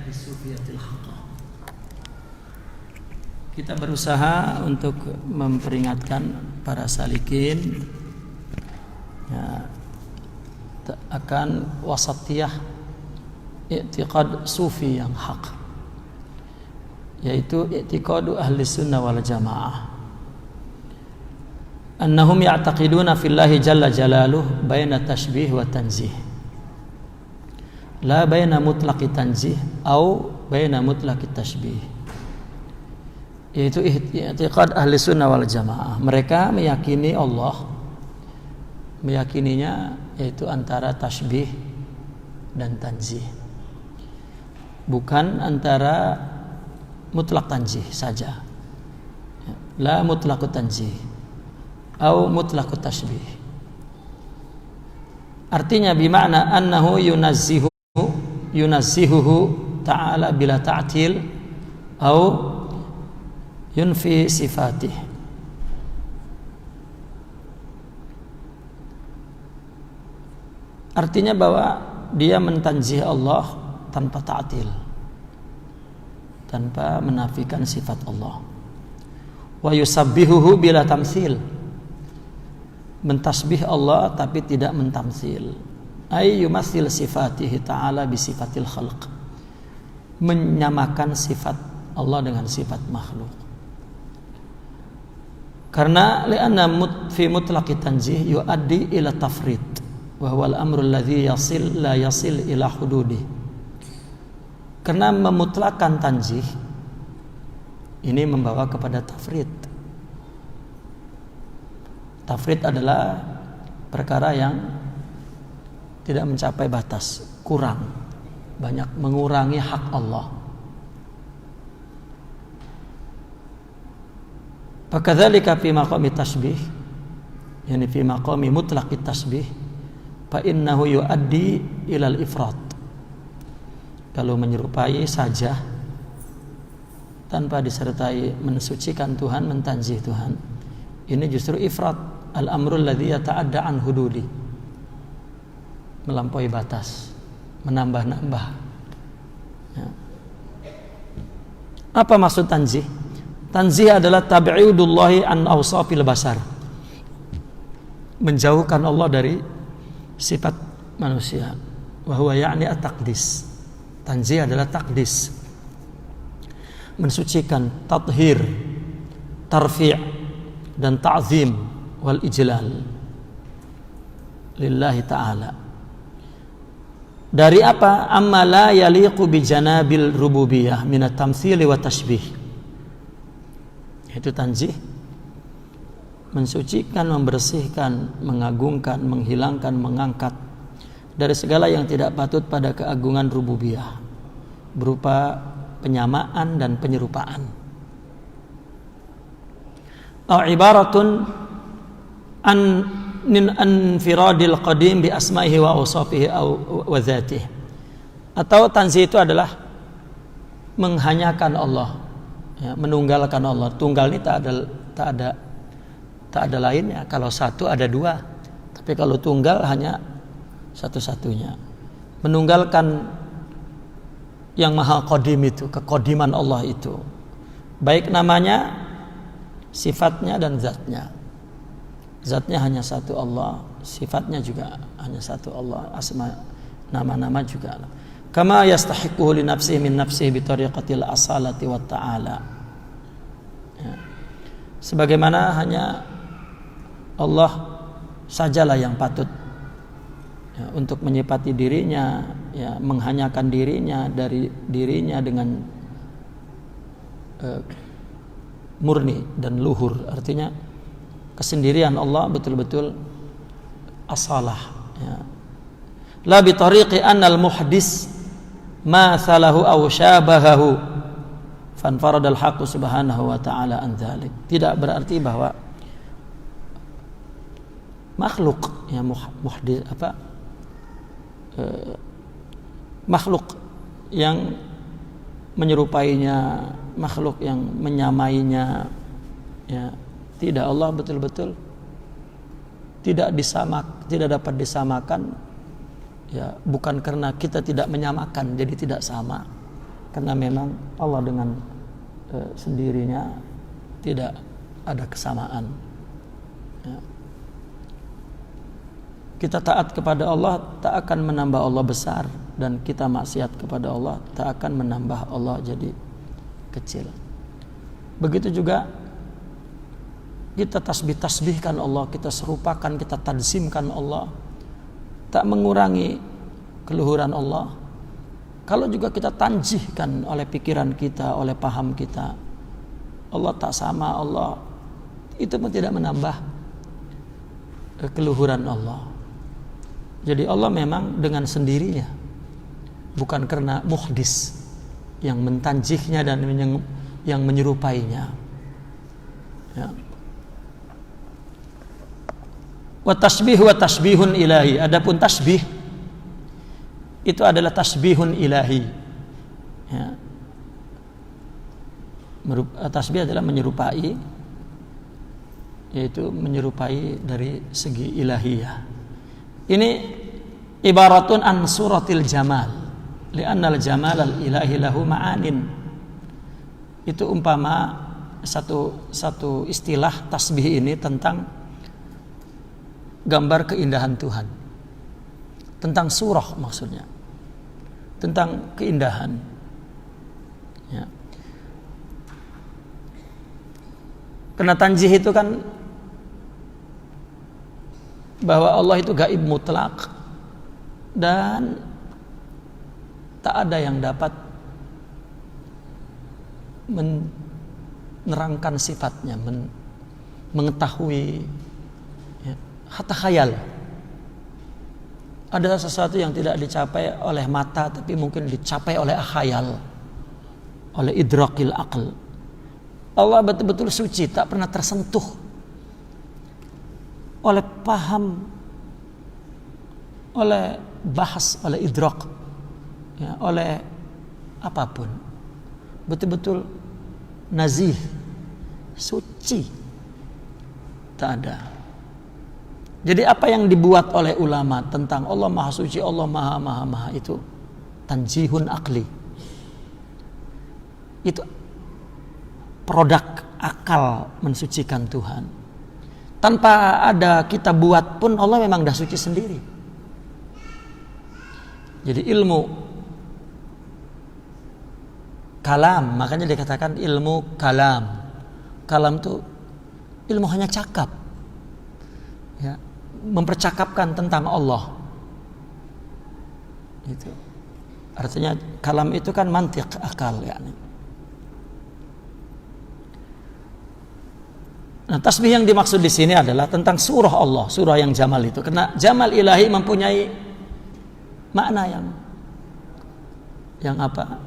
bisufiyatil haqqa. Kita berusaha untuk memperingatkan para salikin akan wasatiyah i'tiqad sufi yang hak, yaitu i'tiqadu ahli sunnah wal jamaah, annahum ya'taqiduna fillahi jalla jalaluh baina tashbih wa tanzih, la baina mutlaqi tanzih au baina mutlaqi tashbih. Yaitu i'tiqad ahli sunnah wal jamaah, mereka meyakini Allah, meyakininya yaitu antara tashbih dan tanzih, bukan antara mutlak tanzih saja, la mutlaqut tanzih au mutlaqut tashbih. Artinya bimakna annahu yunazzihuhu ta'ala bila ta'til au yunfi sifatih. Artinya bahwa dia mentanzih Allah tanpa ta'til, tanpa menafikan sifat Allah. Wa yusabbihuhu bila tamtsil, mentasbih Allah tapi tidak mentamtsil. Ay yumatsil sifatihi ta'ala bi sifatil khalq, menyamakan sifat Allah dengan sifat makhluk. Karena li'anna fi mutlaqi tanzih yuaddi ila tafrid, wa huwa al-amru alladhi la yasil ila hududi. Karena memutlakan tanzih ini membawa kepada tafrid. Tafrid adalah perkara yang tidak mencapai batas, kurang, banyak mengurangi hak Allah. Fakadzalika fi maqami tasbih, yani fi maqami mutlaqi tasbih, fa innahu yuaddi ilal ifrat. Kalau menyerupai saja tanpa disertai mensucikan Tuhan, mentanzih Tuhan, ini justru ifrat, al-amrul ladzi yata'adda an hududi, melampaui batas, menambah-nambah. Ya. Apa maksud tanzih? Tanzih adalah tabi'udullahi an awsafil basar, menjauhkan Allah dari sifat manusia. Wa huwa ya'ni at-taqdis. Tanzih adalah taqdis, mensucikan, tathhir, tarfi' dan ta'zim wal ijlal lillahi ta'ala. Dari apa? Amma la yaliqu bi janabil rububiyah min at-tamtsili wa tashbih. Itu tanzih, mensucikan, membersihkan, mengagungkan, menghilangkan, mengangkat dari segala yang tidak patut pada keagungan rububiyah, berupa penyamaan dan penyerupaan. Au ibaratun an firadil qadim bi asma'ihi wa awsafihi wa dzatihi. Atau tanzih itu adalah menghanyakan Allah, ya, menunggalkan Allah. Tunggal ini tak ada lainnya. Kalau satu ada dua, tapi kalau tunggal hanya satu-satunya. Menunggalkan yang maha qadim itu, kekodiman Allah itu, baik namanya, sifatnya dan zatnya. Zatnya hanya satu Allah, sifatnya juga hanya satu Allah, asma, nama-nama juga. Kama yastahiquhu li nafsihi min nafsihi bi tariqatil asalati wa ta'ala. Ya. Sebagaimana hanya Allah sajalah yang patut, ya, untuk menyifati dirinya, ya, menghanyakan dirinya dari dirinya dengan murni dan luhur. Artinya kesendirian Allah betul-betul asalah, ya. La bi tariqi annal muhdis ma salahu aw syabahahu fanfaradal haqqu subhanahu wa ta'ala an dzalik. Tidak berarti bahwa makhluk, ya, muhdis makhluk yang menyerupainya, makhluk yang menyamainya, ya, tidak. Allah betul-betul tidak dapat disamakan, ya, bukan karena kita tidak menyamakan jadi tidak sama, Karena memang Allah dengan sendirinya tidak ada kesamaan. Ya. Kita taat kepada Allah tak akan menambah Allah besar, dan kita maksiat kepada Allah tak akan menambah Allah jadi kecil. Begitu juga kita tasbihkan Allah, kita serupakan, kita tadzimkan Allah, tak mengurangi keluhuran Allah. Kalau juga kita tanjihkan oleh pikiran kita, oleh paham kita, Allah tak sama, Allah itu pun tidak menambah keluhuran Allah. Jadi Allah memang dengan sendirinya, bukan karena muhdis yang mentanjihnya dan yang menyerupainya. Ya. Wa tasbihun ilahi. Adapun tasbih itu adalah tasbihun ilahi. Ya. Tasbih adalah menyerupai, yaitu menyerupai dari segi ilahiyah. Ini ibaratun an suratil jamal, li'annal jamal al-ilahi lahu ma'anin. Itu umpama satu istilah tasbih ini tentang gambar keindahan Tuhan, tentang surah maksudnya, tentang keindahan. Ya. Karena tanjih itu kan bahwa Allah itu gaib mutlak dan tak ada yang dapat menerangkan sifatnya, mengetahui, ya, hatta khayal. Ada sesuatu yang tidak dicapai oleh mata tapi mungkin dicapai oleh khayal, oleh idrakil aql. Allah betul-betul suci, tak pernah tersentuh oleh paham, oleh bahas, oleh idrak, ya, oleh apapun. Betul-betul nazih, suci, tak ada. Jadi apa yang dibuat oleh ulama tentang Allah maha suci, Allah maha itu tanjihun akli. Itu produk akal mensucikan Tuhan. Tanpa ada kita buat pun Allah memang dah suci sendiri. Jadi ilmu kalam, makanya dikatakan ilmu kalam. Kalam itu ilmu hanya cakap, ya, mempercakapkan tentang Allah. Itu artinya kalam itu kan mantiq, akal, yakni. Nah, tasbih yang dimaksud di sini adalah tentang surah Allah, surah yang jamal itu. Karena jamal ilahi mempunyai makna yang apa?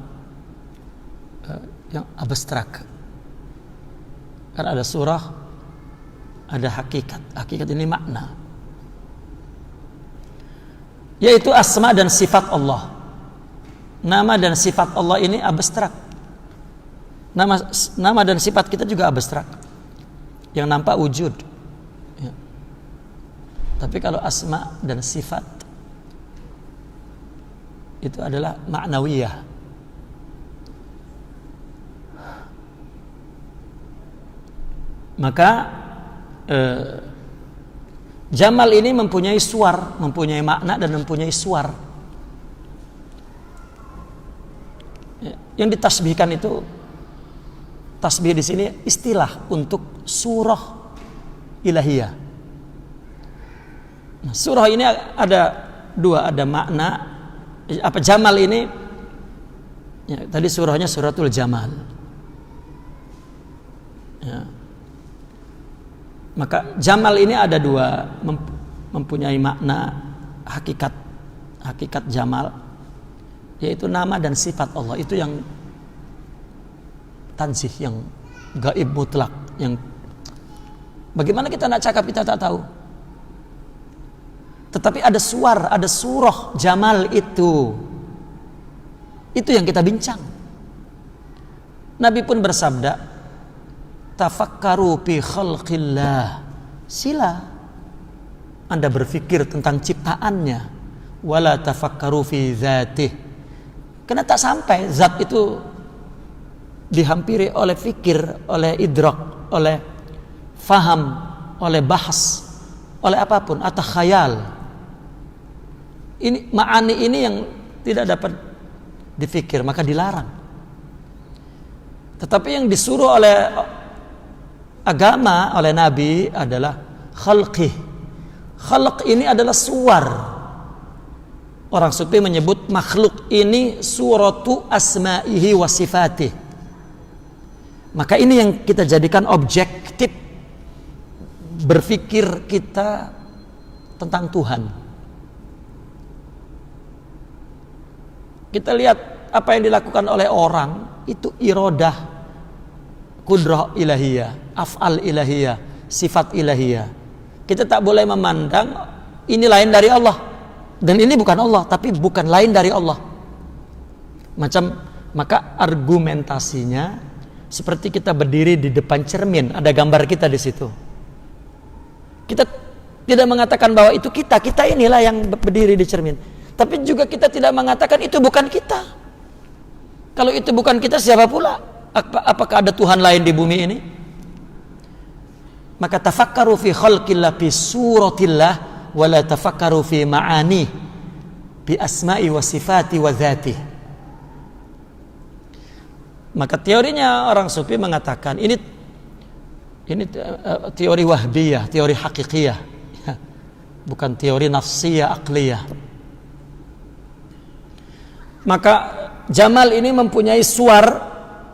Yang abstrak. Karena ada surah, ada hakikat. Hakikat ini makna, yaitu asma dan sifat Allah. Nama dan sifat Allah ini abstrak. Nama dan sifat kita juga abstrak, yang nampak wujud, ya. Tapi kalau asma dan sifat itu adalah ma'nawiyah. Maka jamal ini mempunyai suar, mempunyai makna dan mempunyai suar. Ya. Yang ditasbihkan itu, tasbih di sini istilah untuk surah ilahiyah. Nah, surah ini ada dua, ada makna. Apa jamal ini? Ya, tadi surahnya suratul jamal. Ya. Maka jamal ini ada dua, mempunyai makna hakikat jamal, yaitu nama dan sifat Allah. Itu yang tanzih, yang gaib mutlak, yang bagaimana kita nak cakap kita tak tahu. Tetapi ada suar, ada surah jamal itu yang kita bincang. Nabi pun bersabda, tafakkaru fi khalqillah. Sila Anda berfikir tentang ciptaannya, wala tafakkaru fi dzatih. Karena tak sampai zat itu dihampiri oleh fikir, oleh idrak, oleh faham, oleh bahas, oleh apapun atau khayal. Ini ma'ani ini yang tidak dapat difikir, maka dilarang. Tetapi yang disuruh oleh agama, oleh Nabi adalah khalqih. Khalq ini adalah suwar. Orang sufi menyebut makhluk ini suratu asma'ihi wa sifatih. Maka ini yang kita jadikan objektif berpikir kita tentang Tuhan. Kita lihat apa yang dilakukan oleh orang itu iradah, kudrah ilahiyah, af'al ilahiyah, sifat ilahiyah. Kita tak boleh memandang ini lain dari Allah dan ini bukan Allah, tapi bukan lain dari Allah. Maka argumentasinya seperti kita berdiri di depan cermin, ada gambar kita di situ. Kita tidak mengatakan bahwa itu kita inilah yang berdiri di cermin. Tapi juga kita tidak mengatakan itu bukan kita. Kalau itu bukan kita, siapa pula? Apakah ada Tuhan lain di bumi ini? Maka tafakkaru fi khalqillah fi suratillah wa la tafakkaru fi ma'ani bi asma'i wa sifati wa dzati. Maka teorinya orang sufi mengatakan ini teori wahbiyah, teori hakikiyah, bukan teori nafsiyah, akliyah. Maka Jamal ini mempunyai suar.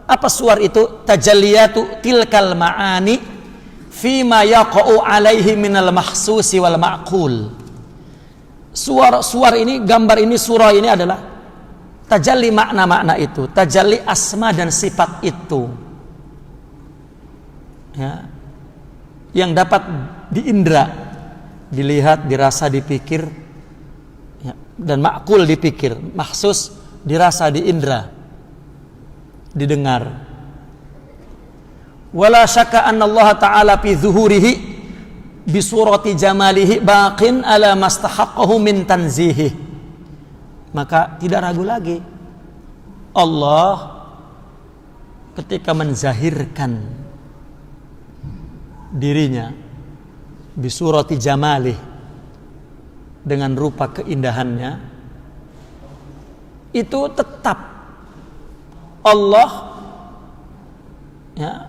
Apa suar itu? Tajalliyatu tilkal ma'ani fima yaqa'u alaihi minal mahsusi wal ma'qul. Suar ini, gambar ini, surah ini adalah tajalli makna-makna itu, tajalli asma dan sifat itu, ya, yang dapat diindra, dilihat, dirasa, dipikir, ya, dan makul dipikir, mahsus dirasa, diindra, didengar. Wala syakka anna Allah Ta'ala fi zuhurihi bi surati jamalihi baqin ala mastahaqqahu min tanzihi. Maka tidak ragu lagi, Allah ketika menzahirkan dirinya bisurati jamalih, dengan rupa keindahannya, itu tetap Allah, ya,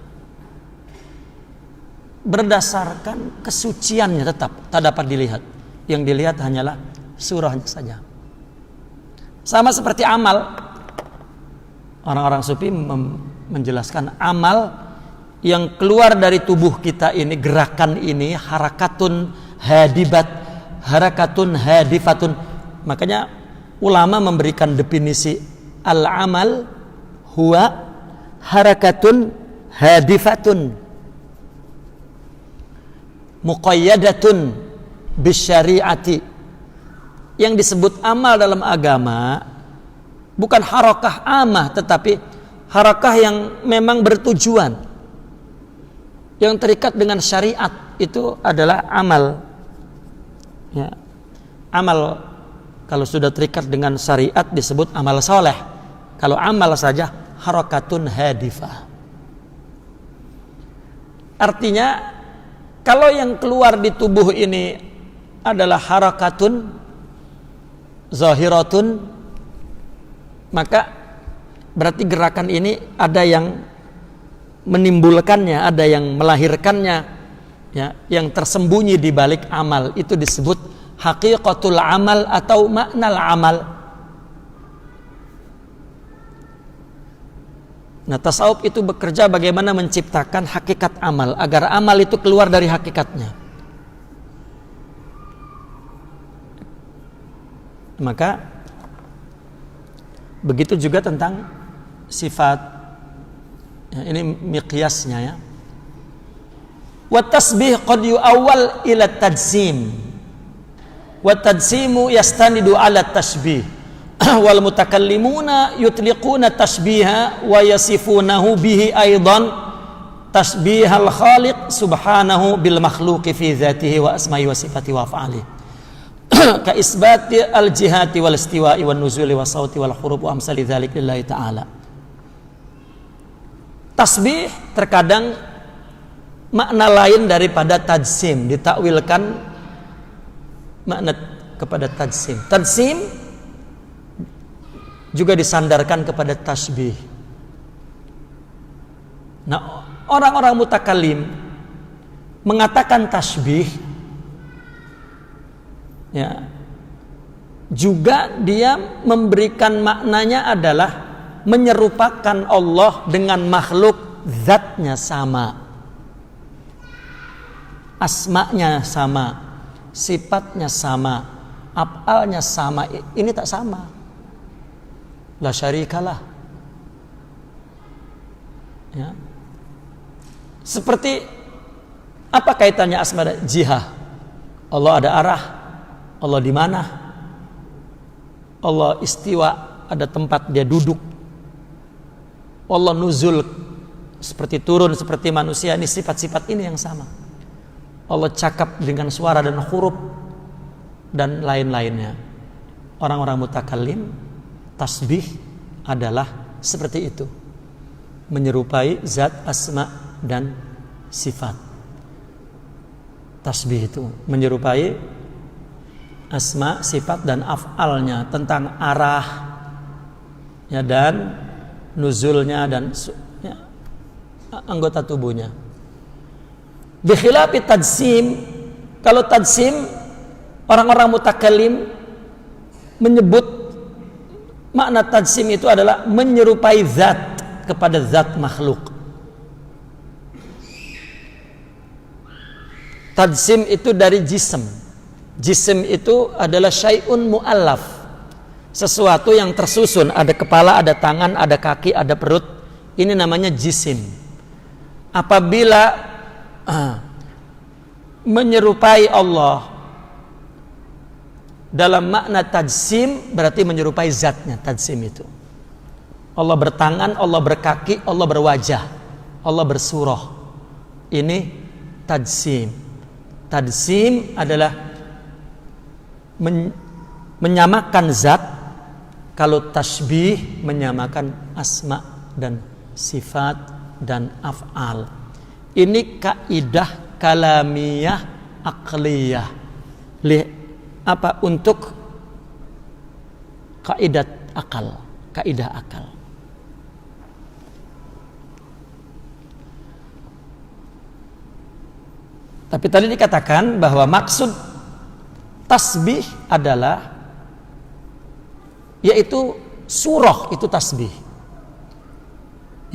berdasarkan kesuciannya tetap tak dapat dilihat. Yang dilihat hanyalah surahnya saja. Sama seperti amal. Orang-orang sufi menjelaskan amal yang keluar dari tubuh kita ini, gerakan ini, harakatun hadibat, harakatun hadifatun. Makanya ulama memberikan definisi al-amal huwa harakatun hadifatun muqayyadatun bisyari'ati. Yang disebut amal dalam agama bukan harakah amah, tetapi harakah yang memang bertujuan, yang terikat dengan syariat, itu adalah amal, ya. Amal kalau sudah terikat dengan syariat disebut amal soleh. Kalau amal saja harakatun hadifah. Artinya kalau yang keluar di tubuh ini adalah harakatun zahiratun, maka berarti gerakan ini ada yang menimbulkannya, ada yang melahirkannya, ya, yang tersembunyi di balik amal. Itu disebut haqiqatul amal atau maknal amal. Nah, tasawuf itu bekerja bagaimana menciptakan hakikat amal agar amal itu keluar dari hakikatnya. Maka begitu juga tentang sifat, ya, ini miqyasnya, ya. Wa tasbih qad yu'awwal ila tajsim. Wa tajsimu yastanidu ala tashbih. Wal mutakallimuna yutliquna tashbiha wa yasifunahu bihi aidan tashbihal khaliq subhanahu bil makhluqi fi dzatihi wa asma'i wa sifati wa af'ali. ka isbati al-jihati wal istiwa'i wan nuzuli was sauti wal huruf wa amsali dzalik lillahi ta'ala. Tasbih terkadang makna lain daripada tajsim, ditakwilkan makna kepada tajsim. Tajsim juga disandarkan kepada tasbih. Nah, orang-orang mutakallim mengatakan tasbih, ya, juga dia memberikan maknanya adalah menyerupakan Allah dengan makhluk, zatnya sama, asma'nya sama, sifatnya sama, af'alnya sama. Ini tak sama. La syarikalah. Ya. Seperti apa kaitannya asma dan jihah? Allah ada arah. Allah di mana? Allah istiwa, ada tempat dia duduk. Allah nuzul, seperti turun seperti manusia. Ini sifat-sifat ini yang sama. Allah cakap dengan suara dan huruf dan lain-lainnya. Orang-orang mutakallim, tasbih adalah seperti itu, menyerupai zat, asma dan sifat. Tasbih itu menyerupai asma, sifat dan af'alnya, tentang arah, ya, dan nuzulnya dan ya, anggota tubuhnya. Bikhilafi tajsim, kalau tajsim orang-orang mutakallim menyebut makna tajsim itu adalah menyerupai zat kepada zat makhluk. Tajsim itu dari jism. Jism itu adalah syai'un mu'allaf, sesuatu yang tersusun, ada kepala, ada tangan, ada kaki, ada perut. Ini namanya jisim. Apabila menyerupai Allah dalam makna tajsim, berarti menyerupai zatnya. Tajsim itu Allah bertangan, Allah berkaki, Allah berwajah, Allah bersurah. Ini tajsim. Tajsim adalah menyamakan zat. Kalau tasbih menyamakan asma dan sifat dan af'al. Ini kaidah kalamiyah aqliyah. Untuk kaidah akal, kaidah akal. Tapi tadi dikatakan bahwa maksud tasbih adalah, yaitu surah, itu tasbih.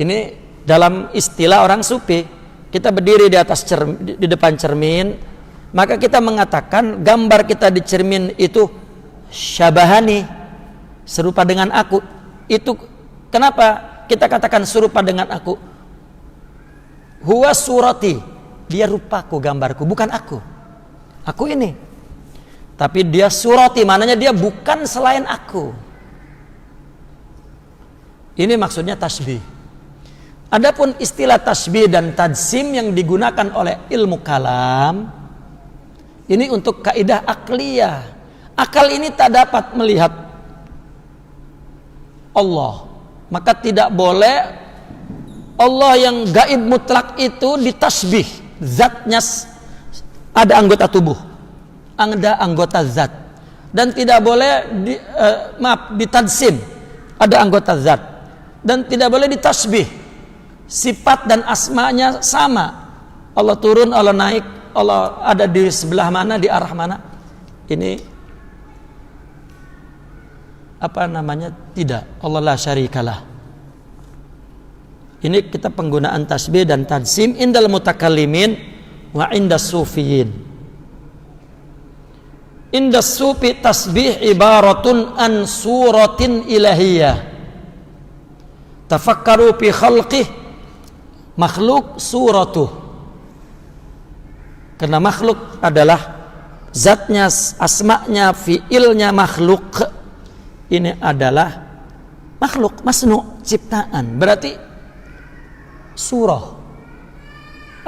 Ini dalam istilah orang sufi. Kita berdiri di atas di depan cermin, maka kita mengatakan gambar kita di cermin itu syabahani, serupa dengan aku. Itu kenapa kita katakan serupa dengan aku? Huwa surati, dia rupaku, gambarku, bukan aku. Aku ini. Tapi dia surati, maknanya dia bukan selain aku. Ini maksudnya tasbih. Adapun istilah tasbih dan tajsim yang digunakan oleh ilmu kalam, ini untuk kaidah akliyah. Akal ini tak dapat melihat Allah, maka tidak boleh Allah yang gaib mutlak itu ditasbih. Zatnya ada anggota tubuh, ada anggota zat, dan tidak boleh ditajsim, ada anggota zat, dan tidak boleh ditasbih. Sifat dan asmanya sama. Allah turun, Allah naik, Allah ada di sebelah mana, di arah mana. Ini apa namanya? Tidak. Allah la syarikalah. Ini kita penggunaan tasbih dan tajsim indal mutakallimin wa indas sufiyin. Indas sufi tasbih ibaratun an suratin ilahiyah. Tafakkaru fi khalqih, makhluk suratuh. Karena makhluk adalah zatnya, asma'nya, fi'ilnya makhluk. Ini adalah makhluk, masnu', ciptaan. Berarti surah.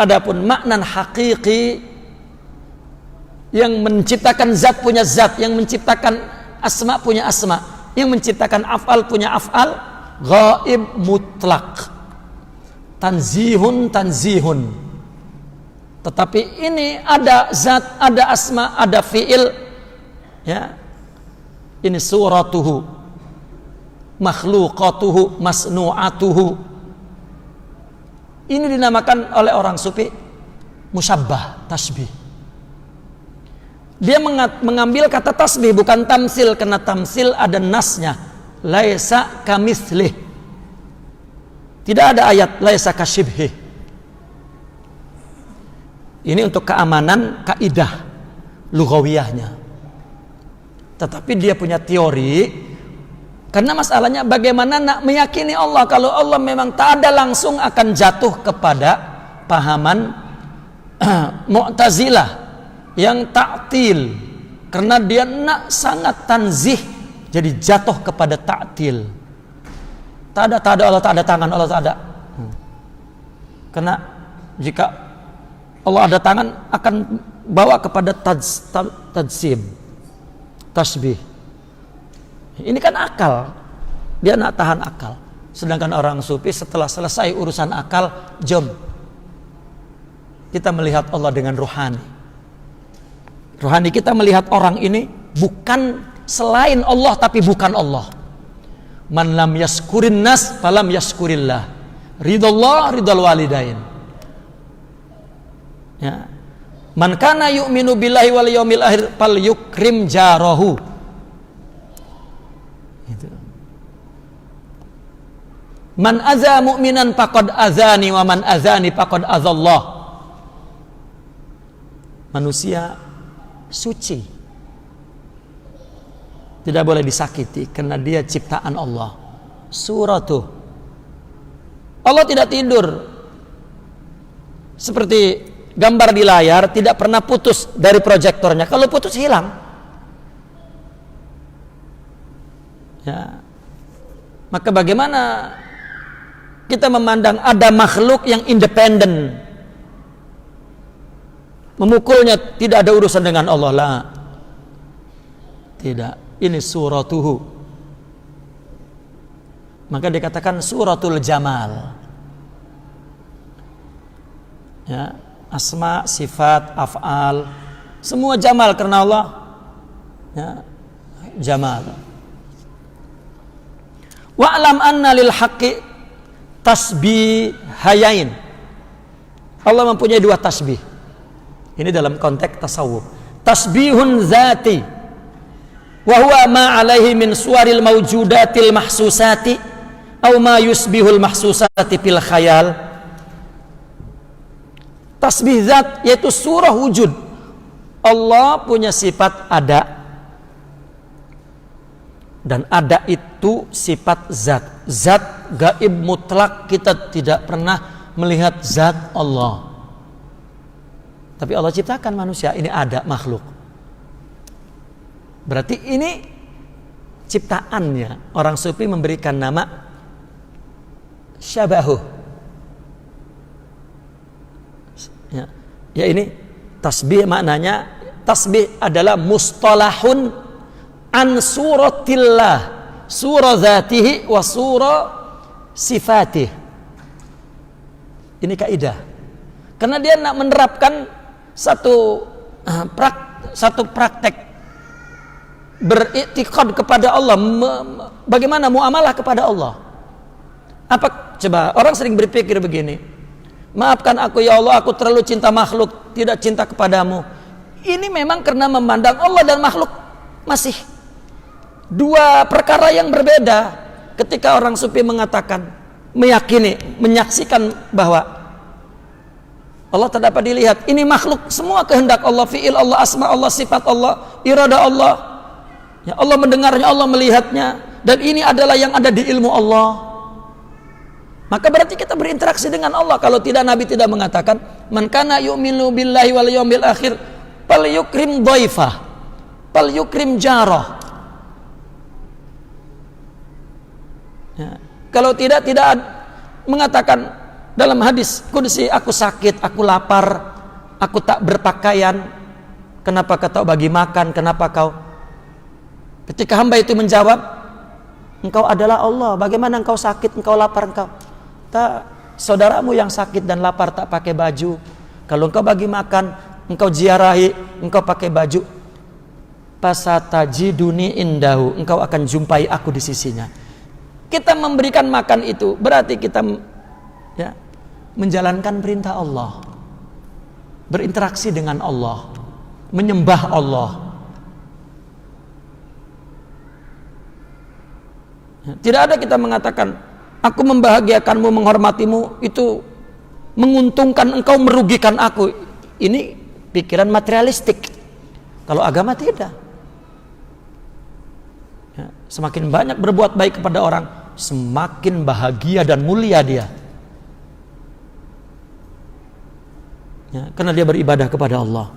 Adapun makna hakiki Yang menciptakan zat punya zat, yang menciptakan asma punya asma, yang menciptakan af'al punya af'al. Ghaib mutlak. Tanzihun. Tetapi ini ada zat, ada asma, ada fi'il. Ya. Ini suratuhu, makhluqatuhu, masnu'atuhu. Ini dinamakan oleh orang sufi musyabbah, tasbih. Dia mengambil kata tasbih, bukan tamsil, karena tamsil ada nasnya. Laisa kamitslih. Tidak ada ayat laisa kasyibhi. Ini untuk keamanan kaidah lughawiyahnya. Tetapi dia punya teori, karena masalahnya bagaimana nak meyakini Allah kalau Allah memang tak ada, langsung akan jatuh kepada pahaman Mu'tazilah yang ta'til, karena dia nak sangat tanzih, jadi jatuh kepada ta'til. Tak ada Allah, tak ada tangan Allah, tak ada. Karena jika Allah ada tangan akan bawa kepada tajsim, tasbih. Ini kan akal, dia nak tahan akal. Sedangkan orang sufi setelah selesai urusan akal, jom kita melihat Allah dengan rohani. Rohani kita melihat orang ini bukan selain Allah, tapi bukan Allah. Man lam yaskurin nas falam yaskurillah. Ridallah ridal walidain. Ya. Man kana yu'minu billahi wal yawmil akhir fal yukrim jarahu. Itu. Man aza mu'minan faqad azani wa man azani faqad azallah. Manusia suci, tidak boleh disakiti karena dia ciptaan Allah. Suratuh. Allah tidak tidur seperti gambar di layar, tidak pernah putus dari proyektornya. Kalau putus hilang. Ya. Maka bagaimana kita memandang ada makhluk yang independen, memukulnya tidak ada urusan dengan Allah lah. Tidak, ini suratuhu. Maka dikatakan suratul jamal. Ya, asma, sifat, af'al, semua jamal karena Allah. Ya, jamal. Wa'lam anna lil haqqi tasbihayain. Allah mempunyai dua tasbih. Ini dalam konteks tasawuf. Tasbihun zati wa huwa ma alaihi min suwaril mawjudatil mahsusati aw ma yusbihul mahsusati fil khayal. Tasbih zat yaitu surah wujud. Allah punya sifat ada, dan ada itu sifat zat. Zat gaib mutlak, kita tidak pernah melihat zat Allah. Tapi Allah ciptakan manusia, ini ada makhluk. Berarti ini ciptaannya. Orang sufi memberikan nama syabahu. Ya ini tasbih, maknanya tasbih adalah mustalahun an suratillah, surah zatihi wa surah sifatih. Ini kaidah. Karena dia nak menerapkan satu praktek beriktikad kepada Allah, bagaimana muamalah kepada Allah. Apa coba orang sering berpikir begini, maafkan aku ya Allah, aku terlalu cinta makhluk, tidak cinta kepadamu. Ini memang karena memandang Allah dan makhluk masih dua perkara yang berbeda. Ketika orang sufi mengatakan, meyakini, menyaksikan bahwa Allah tak dapat dilihat, ini makhluk, semua kehendak Allah, fi'il Allah, asma Allah, sifat Allah, irada Allah. Ya, Allah mendengarnya, Allah melihatnya, dan ini adalah yang ada di ilmu Allah. Maka berarti kita berinteraksi dengan Allah. Kalau tidak, Nabi tidak mengatakan, man kana yu'minu billahi wal yawmil akhir fal yukrim dhaifah, fal yukrim jarah. Ya. Kalau tidak mengatakan dalam hadis qudsi, aku sakit, aku lapar, aku tak berpakaian. Kenapa kau bagi makan? Kenapa kau? Ketika hamba itu menjawab, engkau adalah Allah. Bagaimana engkau sakit, engkau lapar, engkau tak, saudaramu yang sakit dan lapar tak pakai baju. Kalau engkau bagi makan, engkau ziarahi, engkau pakai baju. Fasatajiduni indahu, engkau akan jumpai aku di sisinya. Kita memberikan makan itu berarti kita menjalankan perintah Allah, berinteraksi dengan Allah, menyembah Allah. Tidak ada kita mengatakan aku membahagiakanmu, menghormatimu, itu menguntungkan engkau, merugikan aku. Ini pikiran materialistik. Kalau agama tidak. Semakin banyak berbuat baik kepada orang, semakin bahagia dan mulia dia. Karena dia beribadah kepada Allah.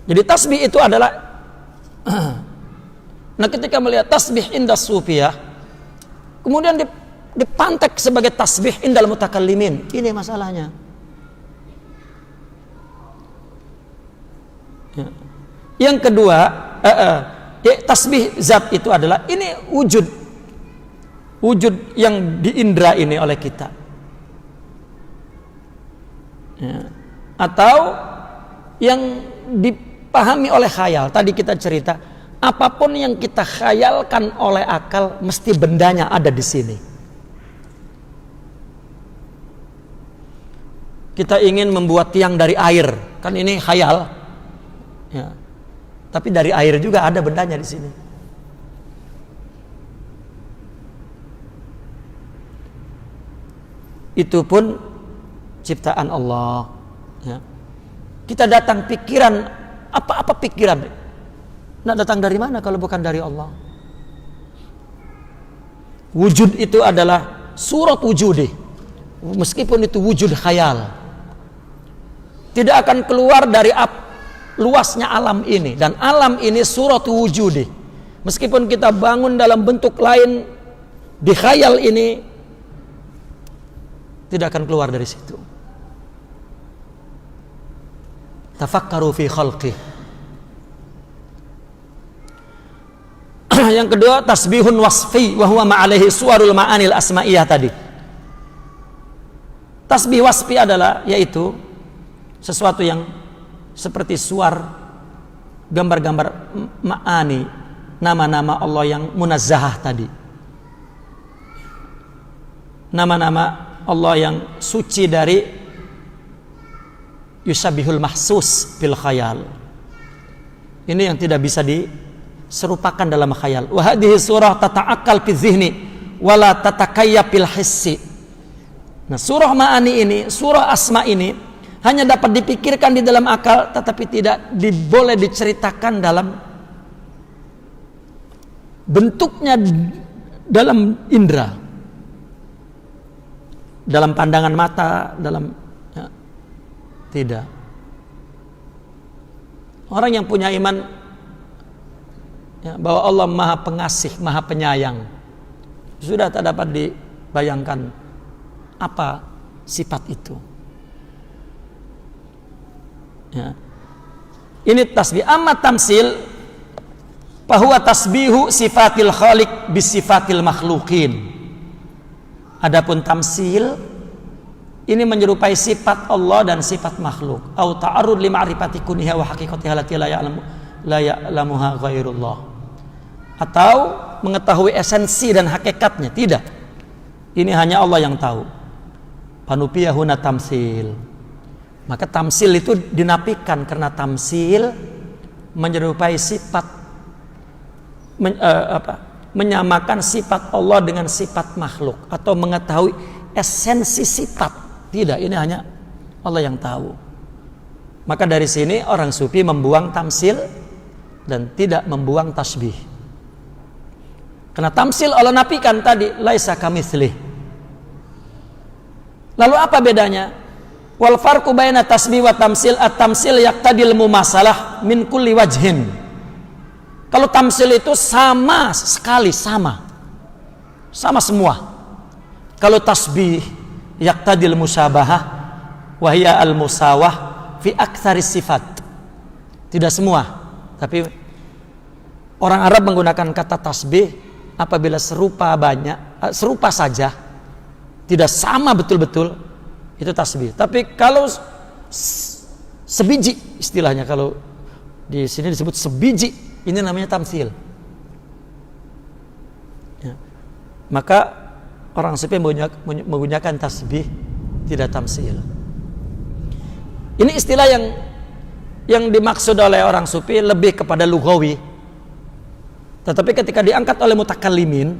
Jadi tasbih itu adalah nah, ketika melihat tasbih indah sufiyah, kemudian dipantek sebagai tasbih indal mutakallimin. Ini masalahnya. Yang kedua, tasbih zat itu adalah ini wujud yang diindra ini oleh kita. Atau yang dipahami oleh khayal. Tadi kita cerita, apapun yang kita khayalkan oleh akal, mesti bendanya ada di sini. Kita ingin membuat tiang dari air, kan ini khayal, ya. Tapi dari air juga ada bendanya di sini. Itu pun ciptaan Allah. Ya. Kita datang pikiran, apa pikiran? Nak datang dari mana kalau bukan dari Allah? Wujud itu adalah surat wujudi. Meskipun itu wujud khayal, tidak akan keluar dari luasnya alam ini. Dan alam ini surat wujudi. Meskipun kita bangun dalam bentuk lain di khayal ini, tidak akan keluar dari situ. Tafakkaru fi khalqih. Yang kedua, tasbihun wasfi wa huwa ma'alaihi suwarul ma'anil asma'iyah tadi. Tasbih wasfi adalah yaitu sesuatu yang seperti suar, gambar-gambar ma'ani, nama-nama Allah yang munazzahah tadi. Nama-nama Allah yang suci dari yusabihul mahsus bil khayal. Ini yang tidak bisa diserupakan dalam khayal. Wa hadhihi surah tata'akkal fi dzihni wa la tatakayyab bil hissi. Nah, surah ma'ani ini, surah asma ini hanya dapat dipikirkan di dalam akal, tetapi tidak boleh diceritakan dalam bentuknya dalam indera, dalam pandangan mata, dalam tidak. Orang yang punya iman bahwa Allah Maha Pengasih, Maha Penyayang, sudah tak dapat dibayangkan apa sifat itu. Ya. Ini tasbih. Amma tamsil, bahwa tasbihu sifatil khaliq bisifatil makhluqin. Adapun tamsil ini menyerupai sifat Allah dan sifat makhluk. Au ta'arrud li ma'rifati kuniha wa haqiqatiha allati la ya'lamuha ghairullah. Atau mengetahui esensi dan hakikatnya. Tidak. Ini hanya Allah yang tahu. Panupiyahuna tamsil. Maka tamsil itu dinafikan karena tamsil menyerupai sifat menyamakan sifat Allah dengan sifat makhluk atau mengetahui esensi sifat. Tidak, ini hanya Allah yang tahu. Maka dari sini orang sufi membuang tamsil dan tidak membuang tasbih. Karena tamsil Allah nafikan tadi, laisa kamitslih. Lalu apa bedanya? Wal farqu baina tasbih wa tamsil, at-tamsil yaqtadil mumasalah min kulli wajhin. Kalau tamsil itu sama sekali, sama semua. Kalau tasbih yaqtadil musabahah wa hiya al-musawah fi aktsaris sifat. Tidak semua, tapi orang Arab menggunakan kata tasbih apabila serupa saja, tidak sama betul-betul, itu tasbih. Tapi kalau sebiji, istilahnya kalau di sini disebut sebiji, ini namanya tamsil. Ya. Maka orang sufi menggunakan tasbih, tidak tamsil. Ini istilah yang dimaksud oleh orang sufi lebih kepada lughawi. Tetapi ketika diangkat oleh mutakallimin,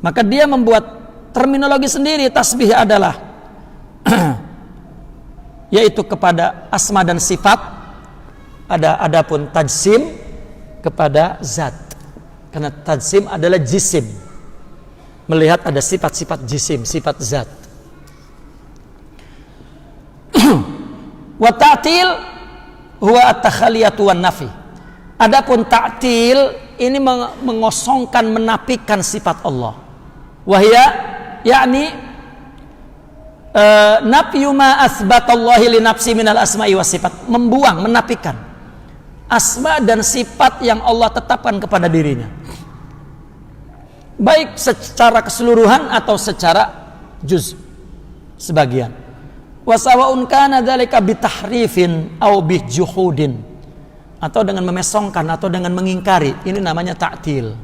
maka dia membuat terminologi sendiri. Tasbih adalah yaitu kepada asma dan sifat. Adapun tajsim kepada zat. Karena tajsim adalah jisim. Melihat ada sifat-sifat jisim, sifat zat. Wa ta'til huwa at-takhaliyatu wan nafi. Adapun ta'til ini mengosongkan, menafikan sifat Allah. Wahya yakni nafyu ma asbatallahi li nafsi minal asma'i was sifat, membuang, menafikan asma dan sifat yang Allah tetapkan kepada dirinya, baik secara keseluruhan atau secara juz, sebagian. Wasawa'un kana dzalika bitahrifin aw bijuhudin, atau dengan memesongkan atau dengan mengingkari, ini namanya ta'til.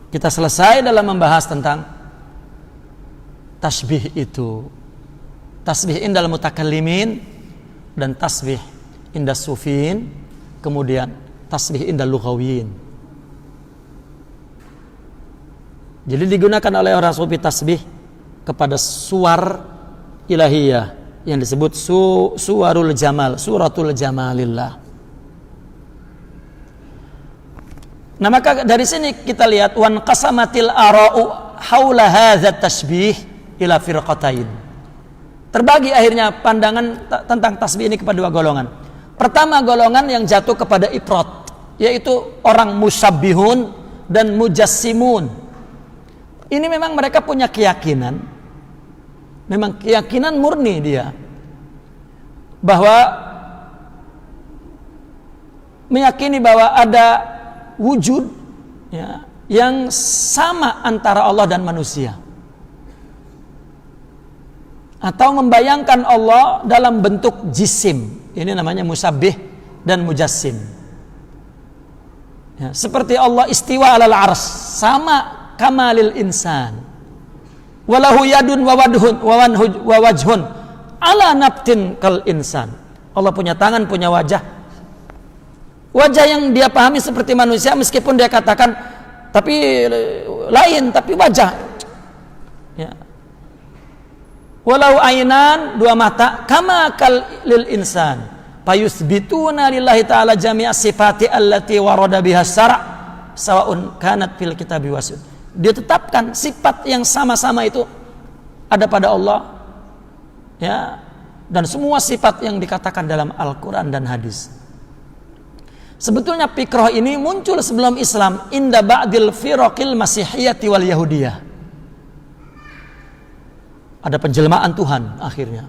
Kita selesai dalam membahas tentang tasbih itu. Tasbih indal mutakallimin dan tasbih indas sufin, kemudian tasbih indal lughawiyin. Jadi digunakan oleh orang sufi tasbih kepada suar ilahiyah yang disebut suwarul jamal, suratul jamalillah. Nah, maka dari sini kita lihat wan qasamatil ara'u haula hadzal tasbih ila firqatain. Terbagi akhirnya pandangan tentang tasbih ini kepada dua golongan. Pertama, golongan yang jatuh kepada ifrat, yaitu orang musabbihun dan mujassimun. Ini memang mereka punya keyakinan, memang keyakinan murni dia, bahwa meyakini bahwa ada wujud ya, yang sama antara Allah dan manusia, atau membayangkan Allah dalam bentuk jisim. Ini namanya musabbih dan mujassim ya, seperti Allah istiwa alal ars, sama kamalil insan, walahu yadun wa wajhun ala nabtin kal insan. Allah punya tangan, punya wajah yang dia pahami seperti manusia, meskipun dia katakan tapi lain, tapi wajah ya. Walau ainan, dua mata, kama kal lil insan, fayusbituna lillahi ta'ala jami'a sifati allati warada biha syara' sawa'un kanat fil kitabi wasun. Dia tetapkan sifat yang sama-sama itu ada pada Allah ya, dan semua sifat yang dikatakan dalam Al-Quran dan hadis. Sebetulnya fikrah ini muncul sebelum Islam, inda ba'dil firaqil masihiyati wal yahudiyah. Ada penjelmaan Tuhan akhirnya.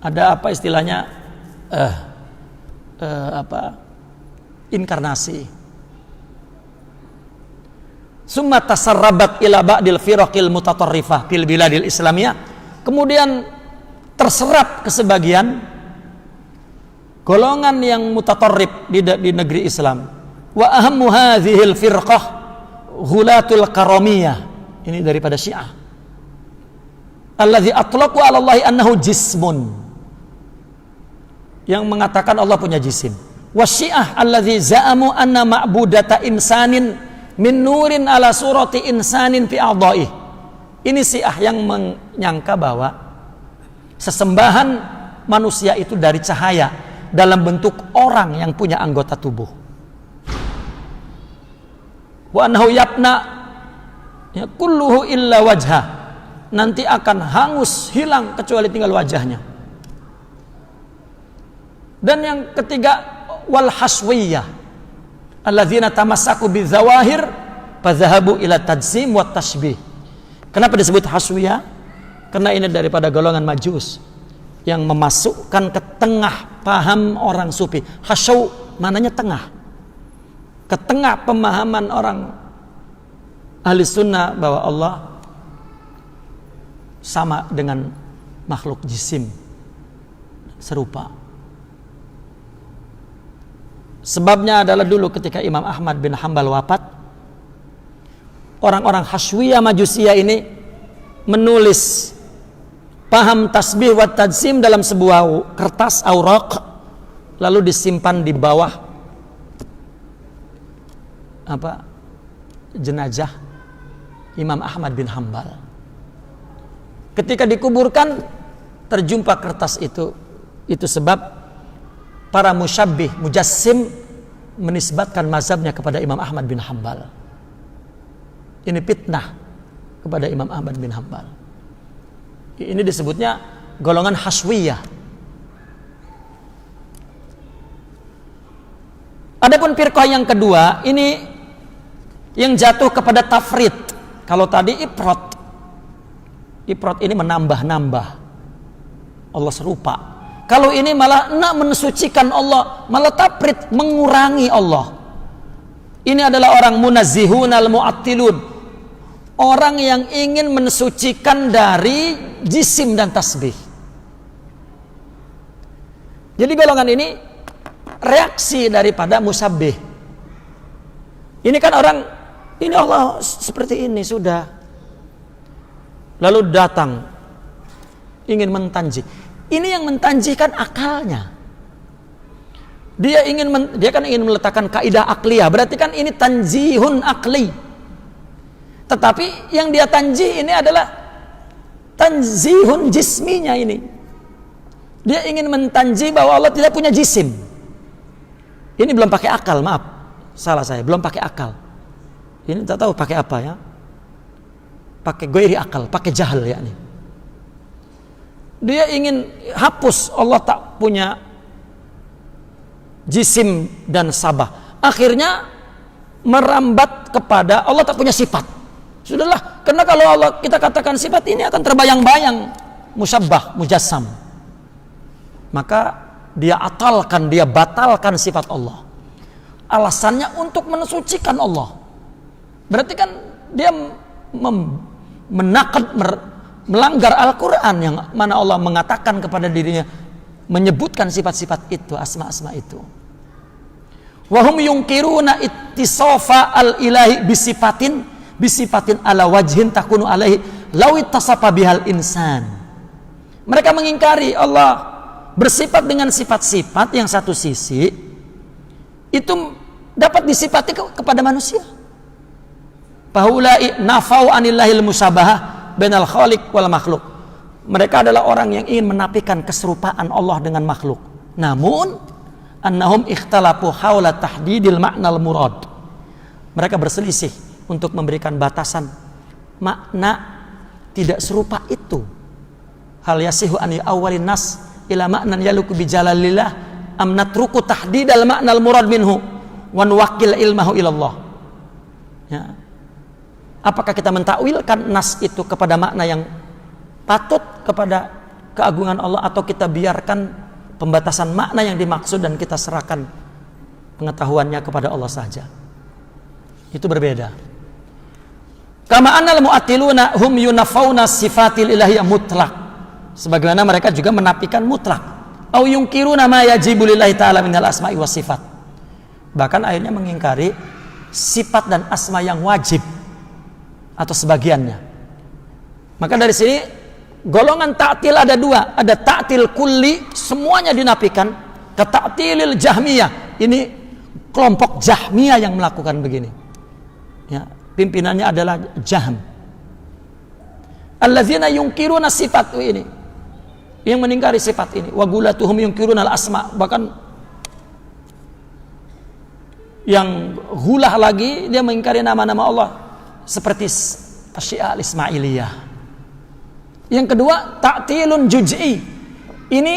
Ada apa istilahnya? Inkarnasi. Summa tasarrabat ila ba'dil firaqil mutatarrifah fil biladil islamiyah. Kemudian terserap ke sebagian golongan yang mutatarrif di negeri Islam. Wa ahammu hadhil firqah ghulatul karamiyah. Ini daripada Syiah. Alladzi atlaqu 'ala Allahi annahu jismun, yang mengatakan Allah punya jisim. Wasyiah alladzi za'amu anna ma'budata insanin min nurin ala surati insanin fi a'dha'i. Ini Syiah yang menyangka bahwa sesembahan manusia itu dari cahaya dalam bentuk orang yang punya anggota tubuh. Wa annahu yabna ya kulluhu illa wajha, nanti akan hangus, hilang kecuali tinggal wajahnya. Dan yang ketiga, wal haswiyah alladzina tamassaku bizawahir fadhahabu ila tajsim wa tashbih. Kenapa disebut haswiyah? Karena ini daripada golongan Majus yang memasukkan ke tengah paham orang sufi. Hasyaw mananya tengah. Ke tengah pemahaman orang ahli sunnah bahwa Allah sama dengan makhluk jisim, serupa. Sebabnya adalah dulu ketika Imam Ahmad bin Hanbal wafat, orang-orang Hasyawiyah Majusiyah ini menulis paham tasbih wa tajsim dalam sebuah kertas auraq, lalu disimpan di bawah jenazah Imam Ahmad bin Hanbal. Ketika dikuburkan terjumpa kertas itu sebab para musyabbih, mujassim menisbatkan mazhabnya kepada Imam Ahmad bin Hanbal. Ini fitnah kepada Imam Ahmad bin Hanbal. Ini disebutnya golongan Hasyawiyah. Adapun firqah yang kedua, ini yang jatuh kepada tafrid. Kalau tadi ifrat ini menambah-nambah Allah serupa. Kalau ini malah nak mensucikan Allah, malah tafrid, mengurangi Allah. Ini adalah orang munazzihun al-mu'attilun, orang yang ingin mensucikan dari jisim dan tasbih. Jadi golongan ini reaksi daripada musabbih. Ini kan orang, ini Allah seperti ini sudah, lalu datang ingin mentanjih. Ini yang mentanjihkan akalnya. Dia kan ingin meletakkan kaidah akliyah, berarti kan ini tanjihun akli. Tetapi yang dia tanjih ini adalah tanzihun jisminya ini. Dia ingin mentanjih bahwa Allah tidak punya jisim. Ini belum pakai akal, maaf. Salah saya, belum pakai akal. Ini tak tahu pakai apa ya. Pakai goiri akal, pakai jahal ya ini. Dia ingin hapus Allah tak punya jisim dan sabah. Akhirnya merambat kepada Allah tak punya sifat. Sudahlah, karena kalau Allah kita katakan sifat, ini akan terbayang-bayang musyabbah, mujassam. Maka dia batalkan sifat Allah. Alasannya untuk mensucikan Allah. Berarti kan dia melanggar Al-Quran yang mana Allah mengatakan kepada dirinya, menyebutkan sifat-sifat itu, asma-asma itu. Wahum yungkiruna ittisafa al-ilahi bisifatin ala wajhin takunu alaihi lawit tasafa bihal insan. Mereka mengingkari Allah bersifat dengan sifat-sifat yang satu sisi itu dapat disifati kepada manusia. Faulai nafau anillahil musabahah bainal khaliq wal makhluk. Mereka adalah orang yang ingin menafikan keserupaan Allah dengan makhluk. Namun annahum ikhtalafu haula tahdidil ma'nal murad. Mereka berselisih untuk memberikan batasan makna tidak serupa itu. Hal yasihu an awwalin nas ila ma'nan yaluku bi jalalillah am natruku tahdidal ma'nal murad minhu wa nuwakkil ilmahu ilallah. Ya. Apakah kita mentakwilkan nas itu kepada makna yang patut kepada keagungan Allah, atau kita biarkan pembatasan makna yang dimaksud dan kita serahkan pengetahuannya kepada Allah saja? Itu berbeda. Kama annal mu'attiluna hum yunafawna sifatil ilahiyah mutlak. Sebagaimana mereka juga menafikan mutlak. Au yungkiruna ma yajibu lillahi ta'ala minal asma'i was sifat. Bahkan akhirnya mengingkari sifat dan asma yang wajib atau sebagiannya. Maka dari sini golongan ta'til ada dua. Ada ta'til kulli, semuanya dinafikan. Ke ta'tilil jahmiyah. Ini kelompok Jahmiyah yang melakukan begini. Ya. Pimpinannya adalah Jahm. Alladzina yungkiruna sifat ini, yang mengingkari sifat ini. Wa gulatuhum yungkiruna al-asma. Bahkan yang gulah lagi, dia mengingkari nama-nama Allah seperti Syiah al-Ismailiyah. Yang kedua, ta'tilun juz'i. Ini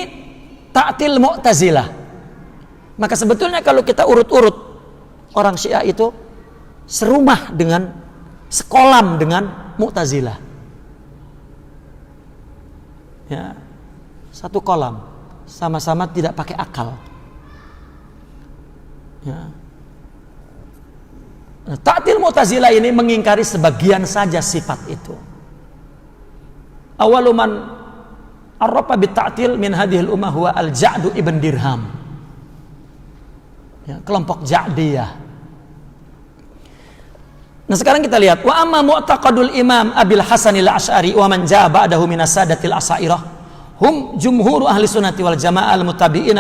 ta'til Mu'tazilah. Maka sebetulnya kalau kita urut-urut, orang Syiah itu serumah dengan, sekolam dengan Mu'tazilah. Ya. satu kolam, sama-sama tidak pakai akal. Ya. Nah, Ta'til Mu'tazilah ini mengingkari sebagian saja sifat itu. Awaluman arrafa bitta'til min hadhil ummah huwa al-Ja'du ibn Dirham. Ya, kelompok Ja'diyah. Nah, sekarang kita lihat wa amma mu'taqadul Imam Abil Hasan al-Asy'ari wa man jaa ba'dahu min as-sadatil asy'ariyah hum jumhur ahli sunnati wal jamaah al-muttabi'in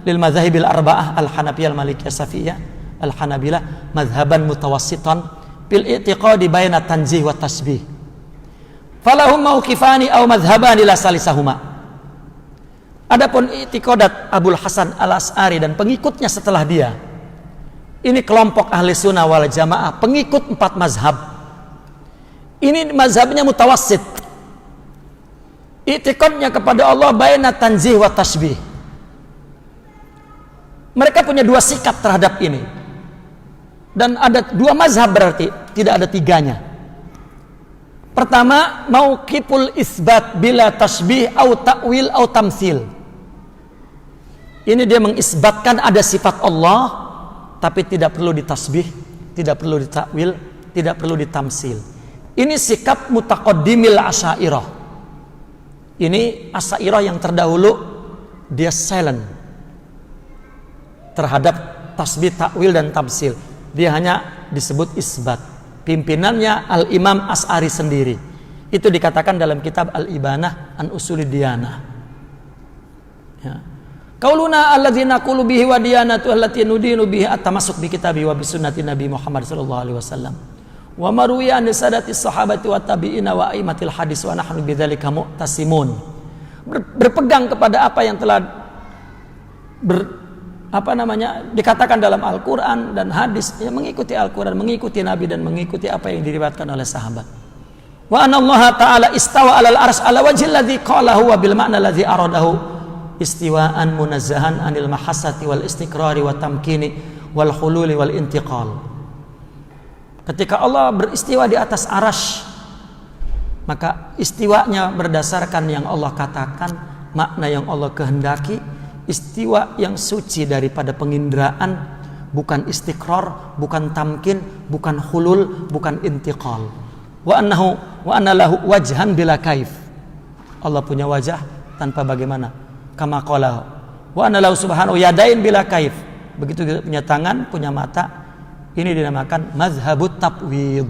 lil madzahibil arba'ah al-Hanafiyyah al-Malikiyah Syafi'iyah al-Hanabilah madhhaban mutawassitan bil i'tiqadi baina tanzih wa tasbih. Falahum mauqifani aw madhhabani la salisahuma. Adapun i'tiqadat Abul Hasan Al-Asy'ari dan pengikutnya setelah dia, ini kelompok ahli sunnah wal jamaah, pengikut 4 mazhab. Ini mazhabnya mutawassit. I'tiqadnya kepada Allah baina tanzih wa tasbih. Mereka punya 2 sikap terhadap ini. Dan ada 2 mazhab, berarti tidak ada 3-nya. Pertama, mauqiful isbat bila tasbih au ta'wil au tamsil. Ini dia mengisbatkan ada sifat Allah, tapi tidak perlu ditasbih, tidak perlu ditakwil, tidak perlu ditamsil. Ini sikap mutaqaddimil asy'ariyah. Ini asy'ariyah yang terdahulu, dia silent terhadap tasbih, takwil dan tamsil. Dia hanya disebut isbat. Pimpinannya Al-Imam Asy'ari sendiri. Itu dikatakan dalam kitab Al-Ibanah an Usulid Diyanah. Ya. Qauluna alladzina qulu bihi wa diyanatu allati nudinu bihi at-tamassuk bi kitabi wa bi sunnati Nabi Muhammad sallallahu alaihi wasallam. Wa marwiya an sadati sahabati wa tabi'ina wa aimatil hadis wa nahnu bidzalika mu'tasimun. Berpegang kepada apa yang telah dikatakan dalam Al-Quran dan hadis, ya, mengikuti Al-Quran, mengikuti Nabi dan mengikuti apa yang diriwayatkan oleh sahabat. Wa anna Allah ta'ala istawa 'alal arsy 'ala wajhil ladzi qala huwa bil ma'na ladzi aradahu istiwa'an munazzahan 'anil mahassati wal istiqrari wa tamkini wal hululi wal intiqal. Ketika Allah beristiwa di atas arsy, maka istiwanya berdasarkan yang Allah katakan, makna yang Allah kehendaki, istiwa yang suci daripada penginderaan, bukan istiqrar, bukan tamkin, bukan hulul, bukan intiqal. Wa anna lahu wajhan bila kaif. Allah punya wajah tanpa bagaimana. Kama qala. Wa anna lahu subhanahu yadain bila kaif. Begitu juga punya tangan, punya mata. Ini dinamakan mazhabut tafwid.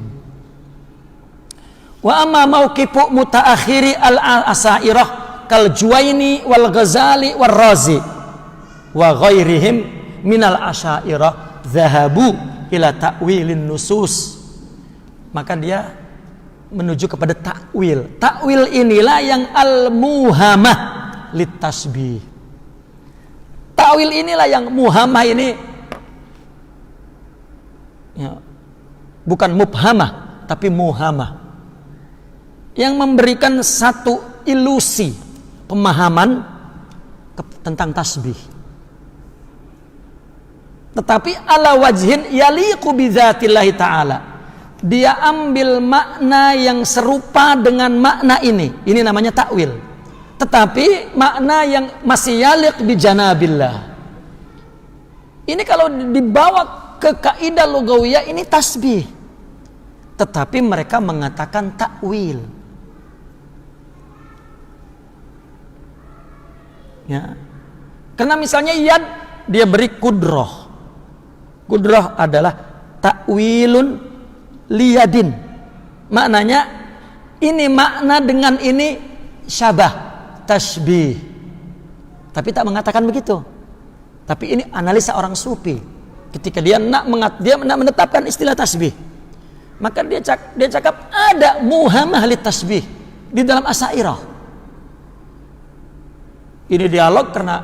Wa amma mauqifu mutaakhiri al-asairah kal Juwaini wal Ghazali wal Razi wa ghairihim minal asyairah zahabu ila ta'wilin nusus. Maka dia menuju kepada takwil. Takwil inilah yang al-muhamah litasbih. Takwil inilah yang muhamah ini, ya, bukan mubhamah tapi muhamah, yang memberikan satu ilusi pemahaman tentang tasbih, tetapi ala wajhin yaliqu bidzatillahi ta'ala. Dia ambil makna yang serupa dengan makna ini namanya takwil, tetapi makna yang masih yaliq bi janabillah. Ini kalau dibawa ke kaidah lugawiyah ini tasbih, tetapi mereka mengatakan takwil. Ya. Karena misalnya yad dia beri kudroh. Kudroh adalah takwilun liyadin. Maknanya ini makna dengan ini syabah, tasbih. Tapi tak mengatakan begitu. Tapi ini analisa orang sufi. Ketika dia nak menetapkan istilah tasbih, maka dia cakap ada muhamah li tasbih di dalam asairah. Ini dialog karena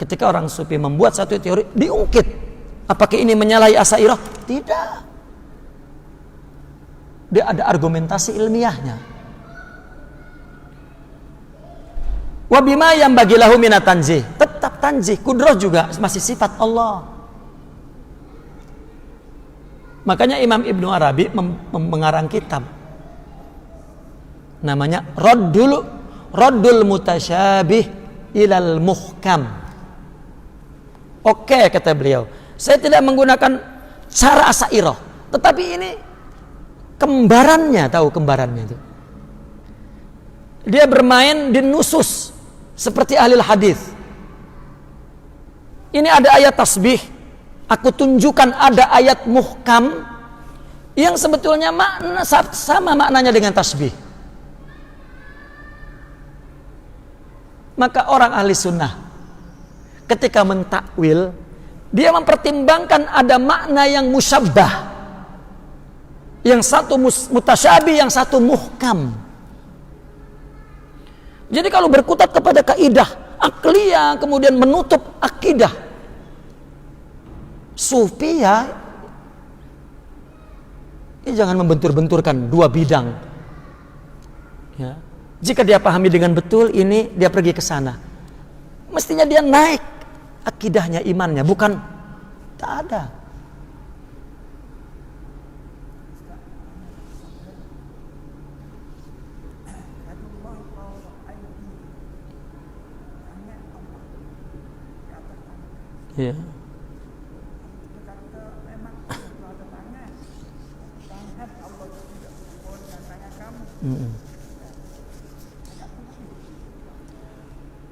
ketika orang sufi membuat satu teori diungkit. Apakah ini menyalahi asairah? Tidak. Dia ada argumentasi ilmiahnya. Wa bima yang bagilahu minat tanzih. Tetap tanzih. Kudroh juga masih sifat Allah. Makanya Imam Ibnu Arabi mengarang kitab namanya Raddul raddul mutasyabih ilal muhkam. Oke, kata beliau, saya tidak menggunakan cara Asy'ariyah, tetapi ini kembarannya, tahu kembarannya itu. Dia bermain di nusus seperti ahli hadis. Ini ada ayat tasbih, aku tunjukkan ada ayat muhkam yang sebetulnya sama maknanya dengan tasbih. Maka orang ahli sunnah ketika mentakwil, dia mempertimbangkan ada makna yang musyabbah, yang satu mutasyabih, yang satu muhkam. Jadi kalau berkutat kepada kaidah akliyah kemudian menutup akidah sufiyah, ini jangan membentur-benturkan dua bidang. Ya. Jika dia pahami dengan betul ini, dia pergi ke sana. Mestinya dia naik akidahnya, imannya, bukan tak ada. Ya.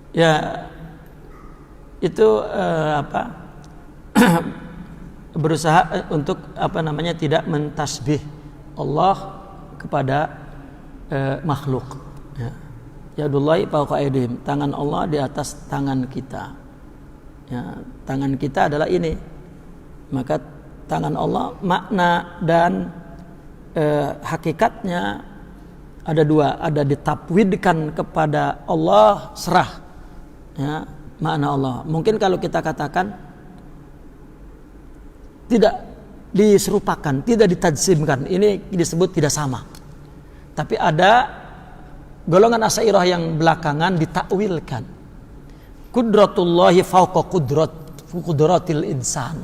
Ya, itu berusaha untuk tidak mentasbih Allah kepada makhluk. Ya. Yadullahi fawqa aydihim, tangan Allah di atas tangan kita. Ya, tangan kita adalah ini. Maka tangan Allah makna dan hakikatnya ada dua, ada ditafwidkan kepada Allah, serah. Ya, makna Allah. Mungkin kalau kita katakan tidak diserupakan, tidak ditajsimkan, ini disebut tidak sama. Tapi ada golongan Asy'ariyah yang belakangan ditakwilkan. Qudratullahi fawqa qudratil insan.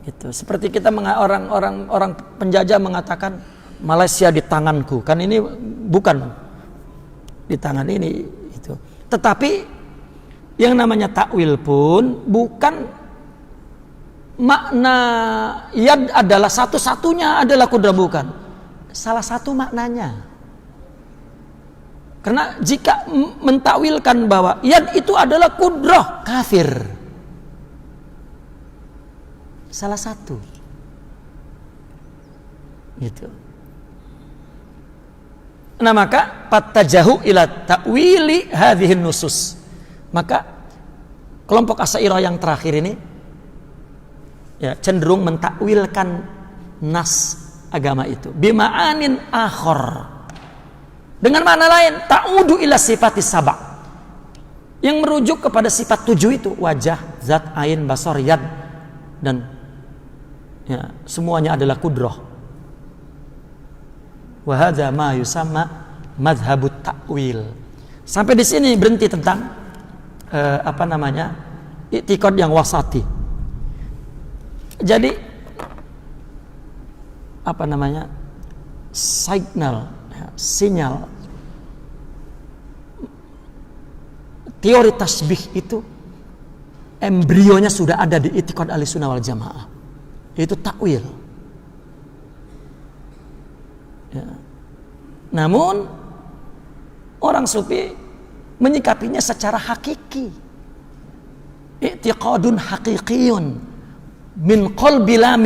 Gitu. Seperti kita orang penjajah mengatakan Malaysia di tanganku. Kan ini bukan di tangan ini itu. Tetapi yang namanya takwil pun bukan makna yad adalah satu-satunya adalah kudrah, bukan. Salah satu maknanya. Karena jika mentakwilkan bahwa yad itu adalah kudrah, kafir. Salah satu. Gitu. Nah, maka fattajahu ila ta'wili hadhihi nusus. Maka kelompok Asy'ariyah yang terakhir ini ya cenderung mentakwilkan nas agama itu bima'anin akhar, dengan makna lain, ta'udu ila sifatis saba', yang merujuk kepada sifat 7 itu, wajah, zat, ain, basar, yad, dan ya semuanya adalah kudrah. Wa hadza ma yusamma madhhabut ta'wil. Sampai di sini berhenti tentang i'tiqad yang wasati. Jadi sinyal teori tasbih itu embrionya sudah ada di i'tiqad Ahlussunnah wal Jamaah. Itu takwil. Ya. Namun orang sufi menyikapinya secara hakiki. I'tiqadun haqiqiyun min qalbi la min